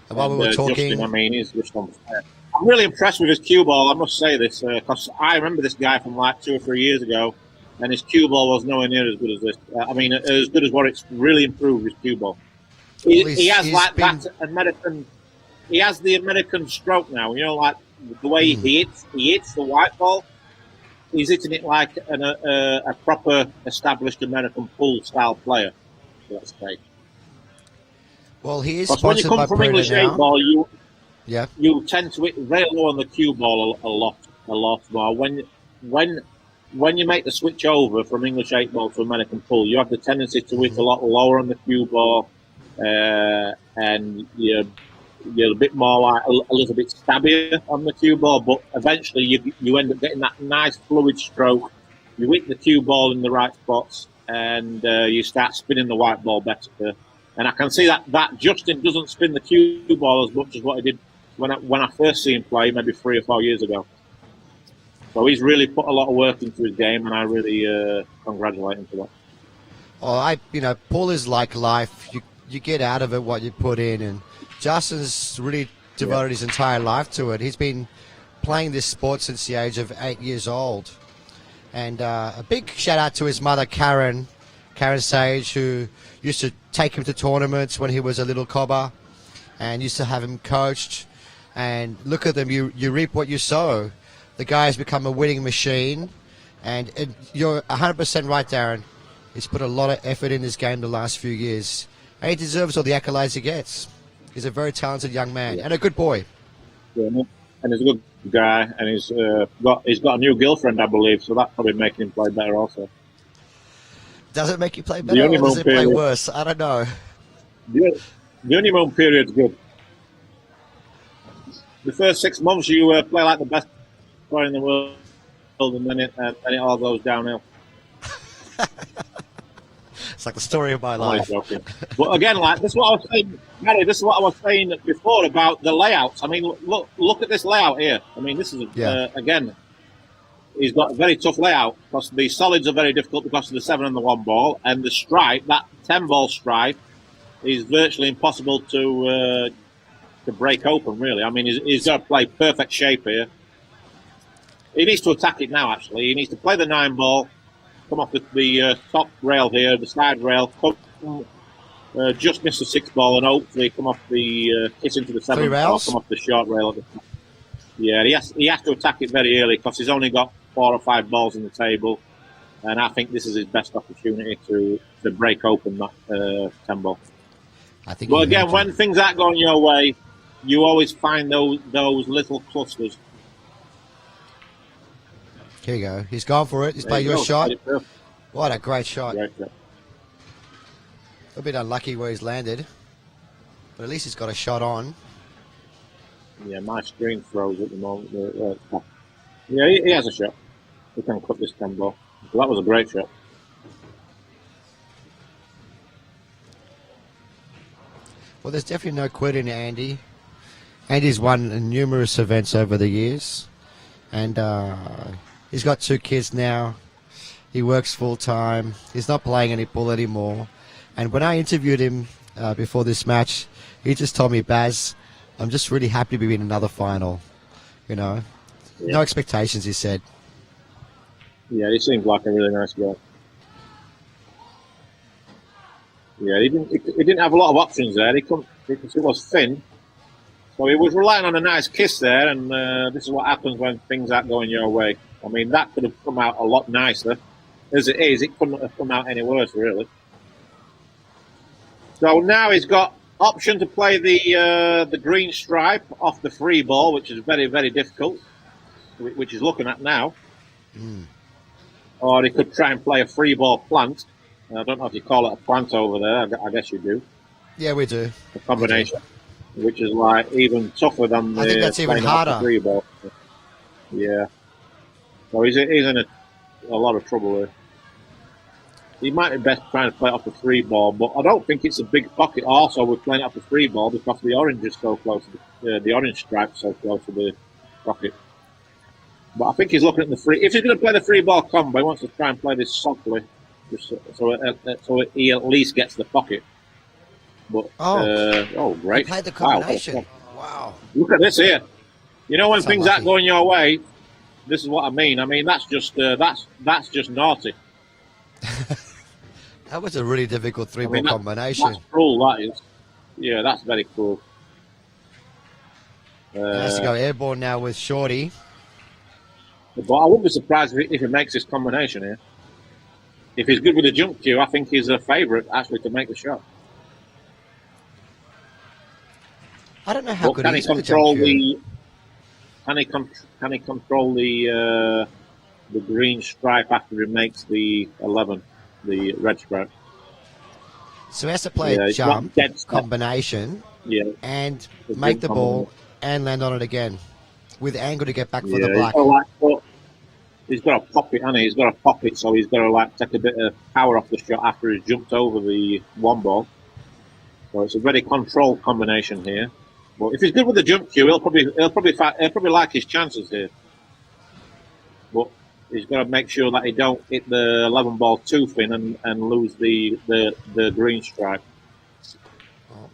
And while we were talking, Justin, he's just on fire. I'm really impressed with his cue ball. I must say this because I remember this guy from like 2 or 3 years ago, and his cue ball was nowhere near as good as this. As good as what it's really improved his cue ball. He has that American. He has the American stroke now. You know, like the way he hits the white ball. He's hitting it like a proper established American pool style player. Let's say. Well, he is when you sponsored come by from Predator English now. 8-ball, you tend to hit very low on the cue ball a lot more. When you make the switch over from English 8-ball to American pool, you have the tendency to hit a lot lower on the cue ball, and you're a bit more like a little bit stabbier on the cue ball. But eventually, you end up getting that nice fluid stroke. You hit the cue ball in the right spots, and you start spinning the white ball better. And I can see that Justin doesn't spin the cue ball as much as what he did when I first seen him play, maybe 3 or 4 years ago. So he's really put a lot of work into his game, and I really congratulate him for that. Oh, pool is like life. You get out of it what you put in, and Justin's really devoted his entire life to it. He's been playing this sport since the age of 8 years old. And a big shout out to his mother, Karen Sage, who used to take him to tournaments when he was a little cobber and used to have him coached. And look at them, you reap what you sow. The guy has become a winning machine, and you're 100% right, Darren. He's put a lot of effort in his game the last few years. And he deserves all the accolades he gets. He's a very talented young man and a good boy. Yeah, and he's a good guy, and he's got a new girlfriend, I believe, so that's probably making him play better also. Does it make you play The better or honeymoon does it play period. worse? I don't know. The honeymoon period's good. The first 6 months you play like the best player in the world, and then it all goes downhill. It's like the story of my I'm only life. joking. But again, like this is what I was saying, Gary. This is what I was saying before about the layouts. I mean, look at this layout here. I mean, this is again. He's got a very tough layout because the solids are very difficult because of the 7 and the 1 ball, and the stripe, that 10 ball stripe, is virtually impossible to break open. Really, I mean, he's got to play perfect shape here. He needs to attack it now. Actually, he needs to play the 9 ball, come off the top rail here, the side rail, just miss the 6 ball, and hopefully come off the kiss into the 7 ball, come off the short rail at the top. Yeah, he has to attack it very early because he's only got 4 or 5 balls on the table, and I think this is his best opportunity to break open that 10 ball. I think. But again, when things aren't going your way, you always find those little clusters. Here you go. He's gone for it. He's played your shot. What a great shot. Great shot. A bit unlucky where he's landed, but at least he's got a shot on. Yeah, my screen froze at the moment. Yeah, he has a shot. He can cut this 10 ball. So that was a great shot. Well, there's definitely no quitting Andy. Andy's won numerous events over the years, and he's got 2 kids now. He works full time. He's not playing any pool anymore. And when I interviewed him before this match, he just told me, Baz, I'm just really happy to be in another final. You know, no expectations, he said. Yeah, he seems like a really nice guy. Yeah, he didn't have a lot of options there. Because it was thin. So he was relying on a nice kiss there, and this is what happens when things aren't going your way. I mean, that could have come out a lot nicer. As it is, it couldn't have come out any worse, really. So now he's got option to play the green stripe off the free ball, which is very, very difficult, which he's looking at now. Or he could try and play a free ball plant. I don't know if you call it a plant over there. I guess you do. Yeah, we do. A combination, which is like even tougher than the. I think that's even harder. Free ball. Yeah. So he's in a lot of trouble here. He might be best trying to play it off the free ball, but I don't think it's a big pocket. Also, we're playing it off the free ball because the orange is so close to the orange stripe so close to the pocket. But I think he's looking at the free. If he's going to play the free ball combo, he wants to try and play this softly, just so he at least gets the pocket. But great! He played the combination. Wow! Look at this here. You know when things aren't going your way, this is what I mean. I mean that's just naughty. That was a really difficult 3-ball combination. That's cruel, that is. Yeah, that's very cruel. He has to go airborne now with Shorty. But I wouldn't be surprised if he makes this combination here. If he's good with the jump cue, I think he's a favourite actually to make the shot. I don't know how good can he he control the. Can he control the green stripe after he makes the 11, the red stripe? So he has to play a jump combination and make the ball and land on it again with angle to get back for the black. He's got to pop it, hasn't he? He's got to pop it, so he's got to take a bit of power off the shot after he's jumped over the 1 ball. So it's a very controlled combination here. But if he's good with the jump cue, he'll probably like his chances here. But he's got to make sure that he don't hit the 11 ball too thin and lose the green stripe. Oh.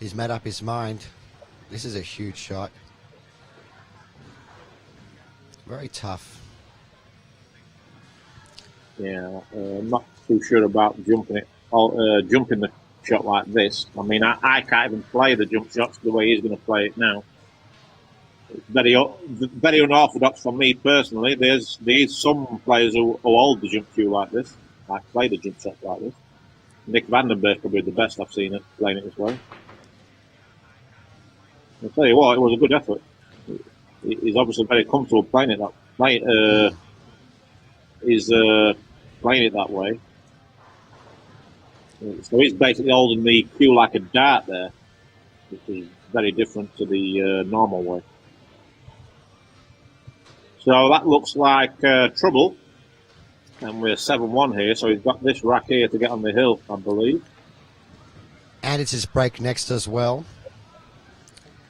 He's made up his mind. This is a huge shot. Very tough. Yeah, I'm not too sure about jumping the shot like this. I mean, I can't even play the jump shots the way he's going to play it now. It's very unorthodox for me personally. There's some players who hold the jump cue like this, like play the jump shot like this. Nick Vandenberg probably the best I've seen it playing it this way. I'll tell you what, it was a good effort. He's obviously very comfortable playing it playing it that way. So he's basically holding the cue like a dart there, which is very different to the normal way. So that looks like trouble. And we're 7-1 here, so he's got this rack here to get on the hill, I believe. And it's his break next as well.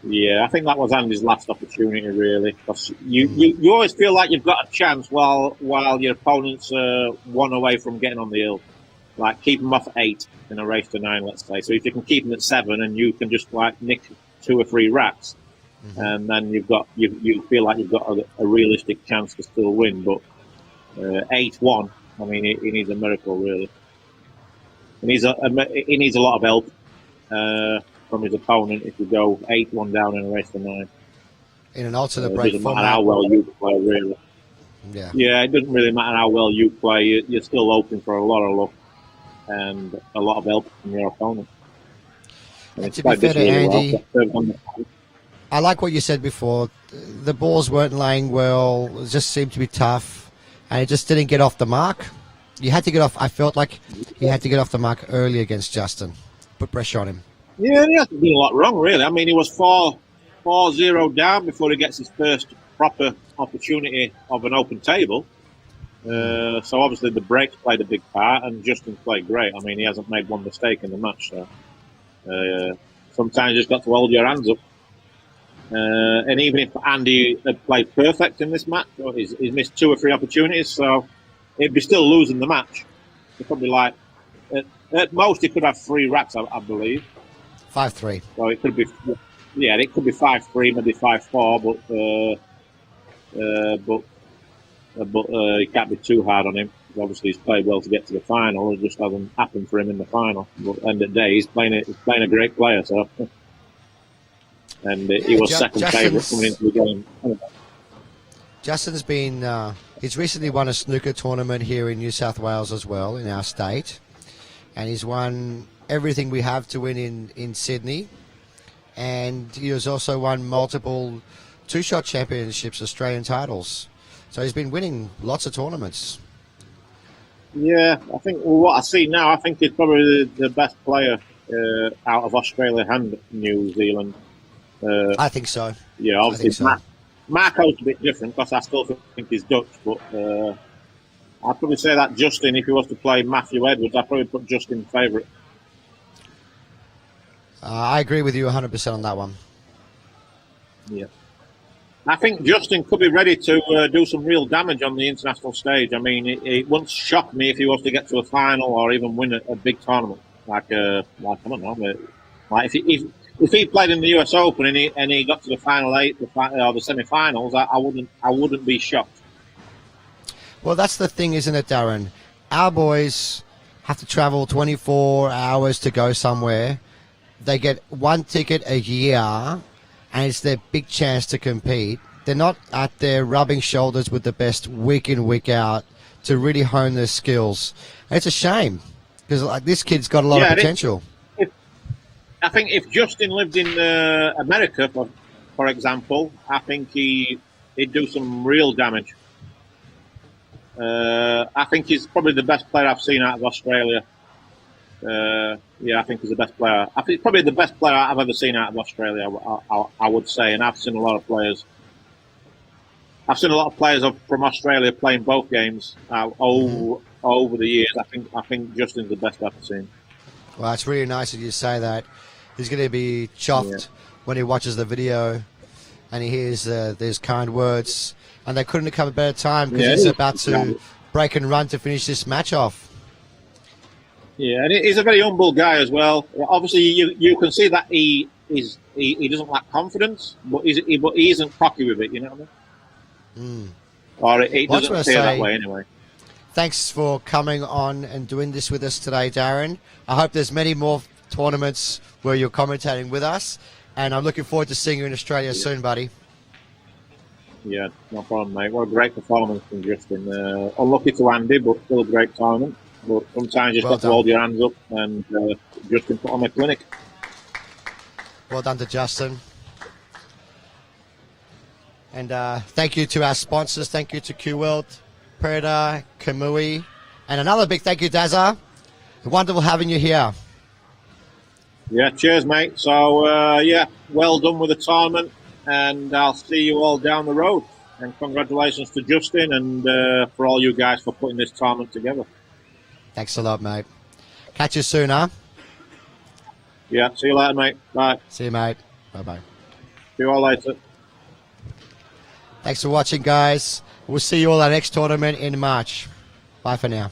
Yeah, I think that was Andy's last opportunity, really. Because you always feel like you've got a chance while your opponent's 1 away from getting on the hill. Like, keep them off 8 in a race to 9, let's say. So if you can keep them at 7 and you can just, like, nick 2 or 3 racks, and then you feel like you've got a realistic chance to still win. But 8-1, I mean, he needs a miracle, really. He needs a lot of help from his opponent if you go 8-1 down in a race to 9. In an alternate break doesn't format. matter how well you play, really. Yeah, it doesn't really matter how well you play. You're still hoping for a lot of luck and a lot of help from your opponent. And to be fair to Andy, I like what you said before. The balls weren't laying well. It just seemed to be tough. And it just didn't get off the mark. You had to get off. I felt like he had to get off the mark early against Justin. Put pressure on him. Yeah, he hasn't done a lot wrong, really. I mean, he was 4-0 down before he gets his first proper opportunity of an open table. So obviously the breaks played a big part, and Justin played great. I mean, he hasn't made one mistake in the match. So sometimes you just got to hold your hands up. And even if Andy had played perfect in this match, he's missed 2 or 3 opportunities, so he'd be still losing the match. He'd probably at most he could have 3 racks, I believe. 5-3. So it could be, yeah, it could be 5-3, maybe 5-4, but he can't be too hard on him. Obviously, he's played well to get to the final. It just hasn't happened for him in the final. But at the end of the day, he's playing a great player. So, and he was second favourite coming into the game. Justin's been. He's recently won a snooker tournament here in New South Wales as well, in our state, and he's won everything we have to win in Sydney, and he has also won multiple 2-shot championships, Australian titles. So he's been winning lots of tournaments. Yeah, I think what I see now, I think he's probably the best player out of Australia and New Zealand. I think so. Yeah, obviously Marco's a bit different because I still think he's Dutch, but I'd probably say that Justin, if he was to play Matthew Edwards, I'd probably put Justin favourite. I agree with you 100% on that one. Yeah. I think Justin could be ready to do some real damage on the international stage. I mean, it wouldn't shock me if he was to get to a final or even win a big tournament. Like I don't know, like if he played in the US Open and he got to the final 8, or the semi-finals, I wouldn't be shocked. Well, that's the thing, isn't it, Darren? Our boys have to travel 24 hours to go somewhere. They get 1 ticket a year, and it's their big chance to compete. They're not out there rubbing shoulders with the best week in, week out to really hone their skills. And it's a shame because like this kid's got a lot of potential. I think if Justin lived in America, for example, I think he'd do some real damage. I think he's probably the best player I've seen out of Australia. Yeah, I think he's the best player. I think probably the best player I've ever seen out of Australia, I would say. And I've seen a lot of players. I've seen a lot of players from Australia playing both games over the years. I think Justin's the best I've ever seen. Well, it's really nice that you say that. He's going to be chuffed when he watches the video and he hears these kind words. And they couldn't have come at a better time because he's about to break and run to finish this match off. Yeah, and he's a very humble guy as well. Obviously, you can see that he doesn't lack confidence, but he isn't cocky with it. You know what I mean? Or he doesn't appear that way anyway. Thanks for coming on and doing this with us today, Darren. I hope there's many more tournaments where you're commentating with us, and I'm looking forward to seeing you in Australia soon, buddy. Yeah, no problem, mate. What a great performance from Justin. Unlucky to Andy, but still a great tournament. But sometimes you just Well got to done. hold your hands up and just put on a clinic. Well done to Justin. And thank you to our sponsors. Thank you to CueWorld, Predator, Kamui, and another big thank you, Dazza. Wonderful having you here. Yeah, cheers, mate. So, yeah, well done with the tournament, and I'll see you all down the road. And congratulations to Justin and for all you guys for putting this tournament together. Thanks a lot, mate. Catch you soon, huh? Yeah, see you later, mate. Bye. See you, mate. Bye-bye. See you all later. Thanks for watching, guys. We'll see you all at our next tournament in March. Bye for now.